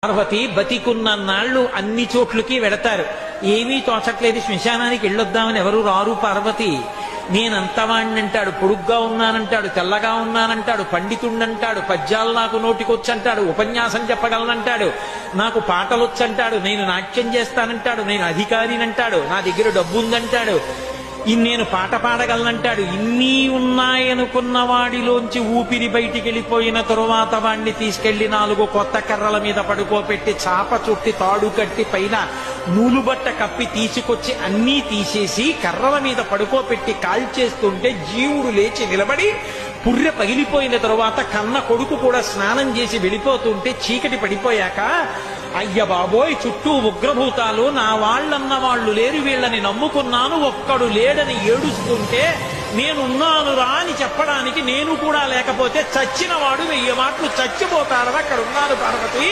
పార్వతి బతికున్న నాళ్లు అన్ని చోట్లకి వెడతారు. ఏమీ తోచట్లేదు, శ్మశానానికి వెళ్ళొద్దామని ఎవరు రారు. పార్వతి నేనంతవాణ్ణంటాడు, పొడుగ్గా ఉన్నానంటాడు, తెల్లగా ఉన్నానంటాడు, పండితుండంటాడు, పద్యాలు నాకు నోటికొచ్చంటాడు, ఉపన్యాసం చెప్పగలనంటాడు, నాకు పాటలొచ్చంటాడు, నేను నాట్యం చేస్తానంటాడు, నేను అధికారినంటాడు, నా దగ్గర డబ్బు ఉందంటాడు, నేను పాట పాడగలనంటాడు. ఇన్ని ఉన్నాయనుకున్న వాడిలోంచి ఊపిరి బయటికి వెళ్ళిపోయిన తరువాత వాణ్ణి తీసుకెళ్లి 4 కొత్త కర్రల మీద పడుకోపెట్టి చాప చుట్టి తాడు కట్టి పైన నూలుబట్ట కప్పి తీసుకొచ్చి అన్నీ తీసేసి కర్రల మీద పడుకోపెట్టి కాల్చేస్తుంటే జీవుడు లేచి నిలబడి పుర్రె పగిలిపోయిన తరువాత కన్న కొడుకు కూడా స్నానం చేసి వెళ్ళిపోతుంటే చీకటి పడిపోయాక అయ్య బాబోయ్ చుట్టూ ఉగ్రభూతాలు, నా వాళ్ళన్న వాళ్ళు లేరు, వీళ్ళని నమ్ముకున్నాను, ఒక్కడు లేడని ఏడుస్తుంటే నేనున్నాను రా అని చెప్పడానికి నేను కూడా లేకపోతే చచ్చిన వాడు 1000 మాటలు చచ్చిపోతాడని అక్కడ ఉన్నాను పార్వతి.